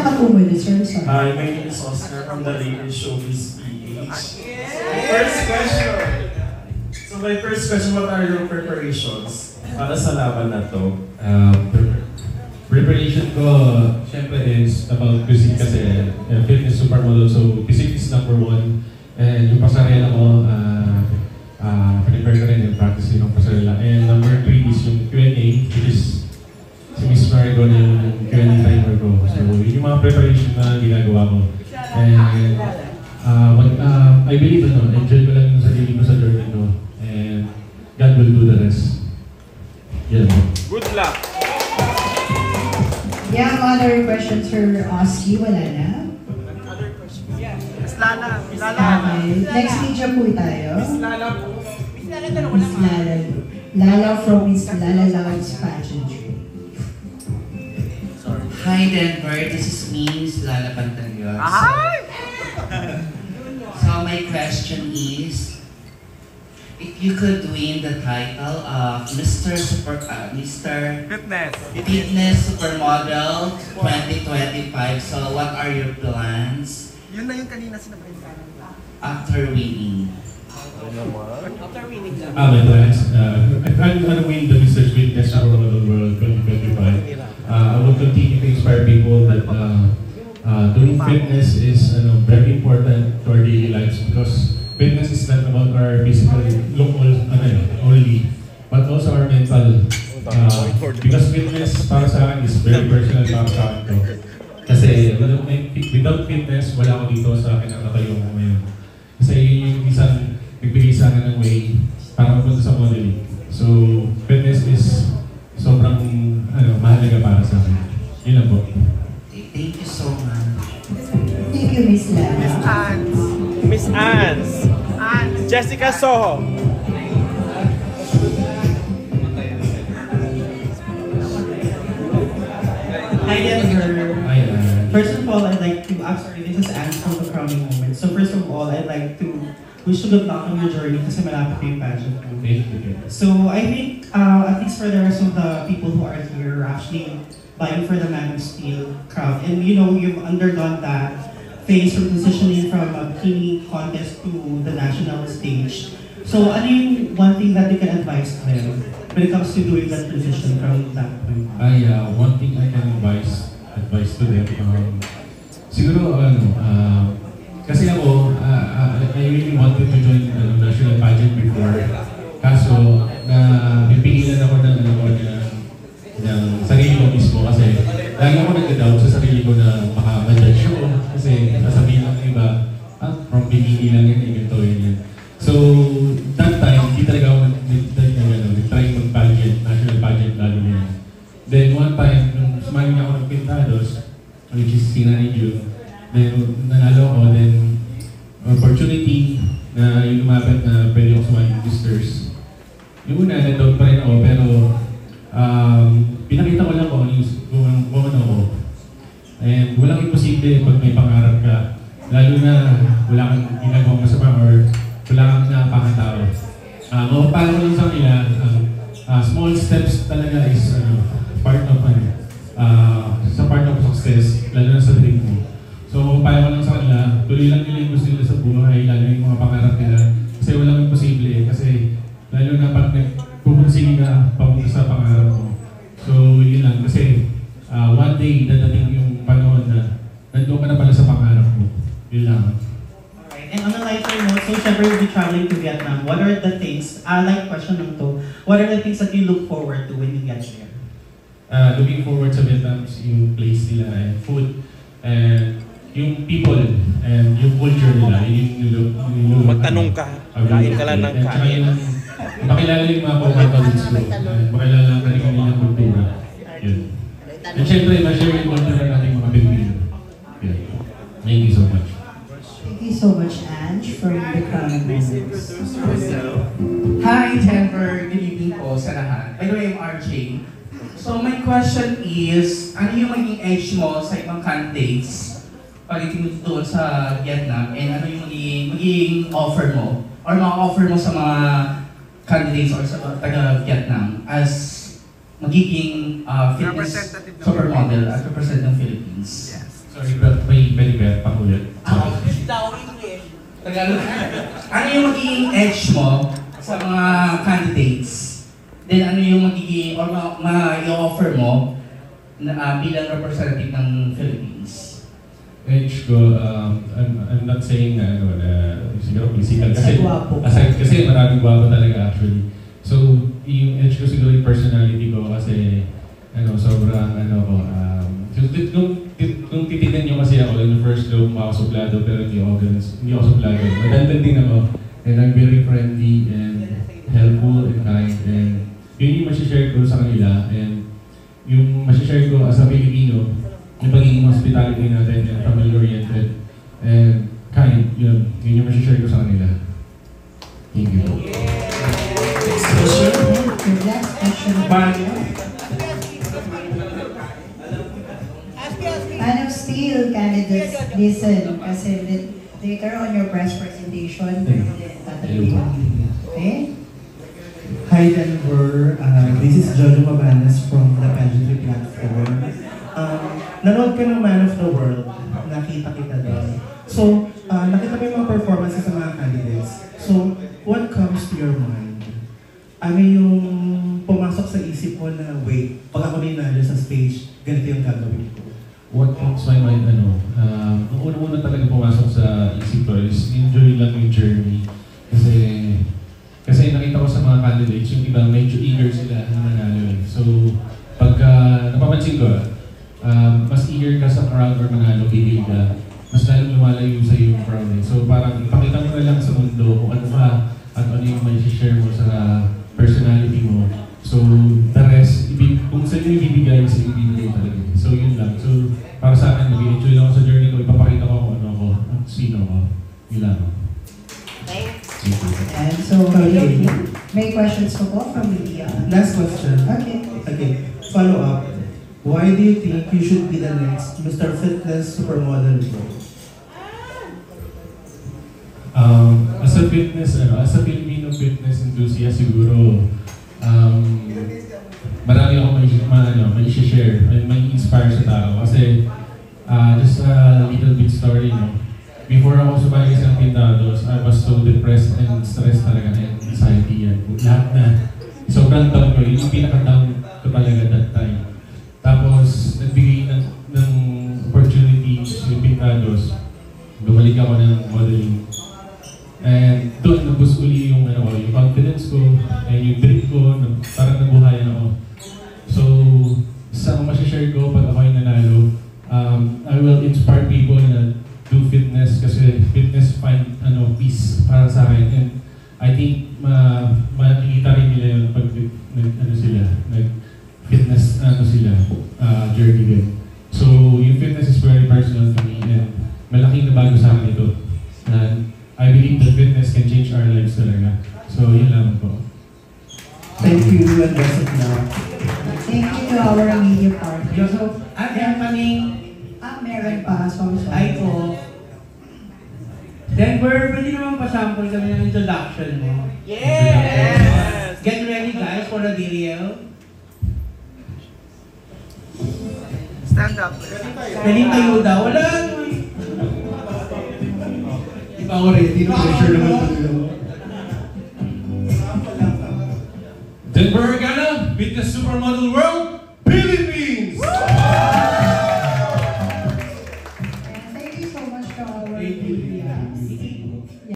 nakatungol ni Sir? Sorry. Hi, my name is Oscar from the latest Showbiz PH. First question. So my first question, what are your preparations para sa laban na to? Preparation ko, syempre is about physique kasi fitness supermodel, so physique is number one. And yung pasarela ko, prepare ko rin yung practice yung pasarela. And number 3 is yung Q&A, which is si Miss Marigo na yung Q&A timer ko. So yun yung mga preparation na ginagawa ko. And I believe enjoy ko lang yung sarili ko sa journey ko. And God will do the rest. Yeah. Good luck! Yeah, other questions for Oski? Wala na? Other questions? Yeah. Miss Lala. Okay. Next media po tayo. Miss Lala po. Miss Lala, dalawa Miss Lala. Lala from Miss Lala Loves Pageantry. Hi Denver, this is me, Miss Lala Pantalios. So my question is, if you could win the title of Mr. Fitness Supermodel 2025, so what are your plans? Yun na yung kanina sinabi ko. After winning? After winning na. My plans. If I'm gonna win the Mr. Fitness Supermodel World 2025, I will continue to inspire people that doing fitness is very important to our daily lives because fitness is not about our physical look only, but also our mental. Because fitness para sa akin is very personal para sa akin to. Kasi without fitness, wala ako dito sa kinakatayo ko ngayon. Kasi yun yung isang nagbigay sa akin ng way para mapunta sa modeling. So, fitness is sobrang mahalaga para sa akin. Yun lang po. Thank you so much. Thank you, Miss Lala. Miss Ans. Jessica Soho. Hi, Denver. Hi, First of all, I'd like to, sorry, this is Anne from the crowning moment. So first of all, I'd like to wish you good luck on your journey kasi malapit na yung pageant mo. So I think, at least for the rest of the people who are here, actually vying for the Man of Steel crowd. And you've undergone that phase from transitioning from a bikini contest to the national stage. So ano yung one thing that you can advise them when it comes to doing that transition from that point? One thing I can advise to them, siguro kasi ako, I really wanted to join national pageant before. Kaso, pipigilan ako ng sarili ko mismo kasi lagi ako nag-doubt sa sarili ko na baka ma-judge ko kasi sasabihin ng iba, from bikini lang yan, ganito yun. So, that time, hindi talaga ako nag-try mag-pageant, national pageant lalo yan. Then one time, nung sumali niya ako ng Pintados, which is Sinani June, then nanalo ako, then opportunity na yung lumapit na pwede ako sumali ng Sisters. Yung una, na-doubt pa rin ako, pero pinakita ko lang kung ano ako. And walang imposible pag may pangarap ka, lalo na wala kang ginagawang masama or wala kang nakapakatao. Mapapala ko lang sa kanila, small steps talaga is part of sa part of success, lalo na sa dream mo. So mapapala ko lang sa kanila, tuloy lang nila yung gusto nila sa buhay, lalo yung mga pangarap nila. Kasi walang imposible kasi lalo na pag nagpupursige ka papunta sa pangarap mo. So yun lang, kasi one day dadating yung panahon na nandun ka na pala sa pangarap mo. Yun lang. Alright, and on a lighter note, so syempre you'll be traveling to Vietnam. What are the things, like question lang to, what are the things that you look forward to when you get there? Looking forward sa Vietnam is yung place nila and food and yung people and yung culture nila. Yung Magtanong ka, kain ka lang ng kain. Makilala yung mga co-colleagues ko, makilala ang kanilang kultura. Yun. And syempre, ma-share yung kultura natin mga Pilipino. Thank you so much. Thank you so much, Ange, from the Crown Moments. Hi, Denver. Good evening po sa lahat. By the way, I'm RJ. So my question is, ano yung maging edge mo sa ibang candidates pagdating doon sa Vietnam? And ano yung magiging offer mo? Or ma-offer mo sa mga candidates or sa taga-Vietnam as magiging fitness supermodel at represent ng Philippines? So Peribet, pakulit. Tagalog. Ano yung magiging edge mo sa mga candidates? Then ano yung magiging or ma-offer mo na bilang representative ng Philippines? Edge ko, I'm not saying na siguro physical kasi Gwapo. kasi maraming gwapo talaga actually. So, yung edge ko siguro yung personality ko kasi sobrang kung titignan nyo kasi ako in the first look, makasuplado pero hindi ako suplado. Madaldal din ako and I'm very friendly and helpful and kind and yun yung masishare ko sa kanila and yung masishare ko as a Filipino, yung pagiging hospitality natin and family-oriented and kind, yun yung masishare ko sa kanila. Thank you. Next question. Your last question. Man of Steel candidates, listen, kasi later on your press presentation, tatanungin. Okay? Hi Denver, this is Jojo Mabanas from the Pageantry Platform. Nanood ka ng Man of the World, nakita kita doon. So, nakita mo yung mga performances sa mga candidates. So, what comes to your mind? Ano yung pumasok sa isip mo na, wait, pag ako ninalo sa stage, ganito yung gagawin ko? What comes to my mind, ang una-una talaga pumasok sa isip ko is enjoy lang yung journey. Kasi nakita ko sa mga candidates, yung iba medyo eager sila na manalo. So, pagka napapansin ko, mas eager ka sa crowd or manalo, bibig ka, mas lalong lumalayo sa iyo yung crowd. So, parang ipakita mo na lang sa mundo kung ano ka at ano yung may share mo sa personality mo. So, the rest, kung saan yung ibibigay, sa ibibigay talaga. So, yun lang. So, para sa akin, mag-enjoy lang ako sa journey ko, ipapakita ko kung ano ako, at sino ako. Yun lang. And so, may questions po from media. Last question. Okay. Follow up. Why do you think you should be the next Mr. Fitness Supermodel? As a Filipino fitness enthusiast, siguro, marami ako may share and may inspire sa tao. Kasi, just a little bit story, before ako sumali sa Pintados, I was so depressed and stressed talaga and anxiety yan. Lahat na. Sobrang down ko. Yung pinaka-down ko talaga that time. Tapos, nagbigay ng opportunity sa Pintados. Bumalik ako ng modeling. And doon, nabus uli yung confidence ko and yung dream ko, parang nabuhayan ako. So, sa masashare ko pag ako yung nanalo, I will inspire people na do fitness kasi fitness find peace para sa akin. And I think makikita rin nila yun pag nag-fitness journey din. So, yung fitness is very personal to me and malaking nabago sa akin ito. And I believe that fitness can change our lives talaga. So, yun lang po. Thank you and best of luck. Thank you to our media partners. So, Meron pa. Sorry. Ay po. Denver, pwede naman pa-sample kami ng introduction mo. Yes! Get ready guys for the video. Stand up. Pwede tayo daw. Wala. Di ba ako ready? No pressure naman tayo. Denver Gana, Fitness Supermodel World, Philippines! thank you so much to our Thank you. media.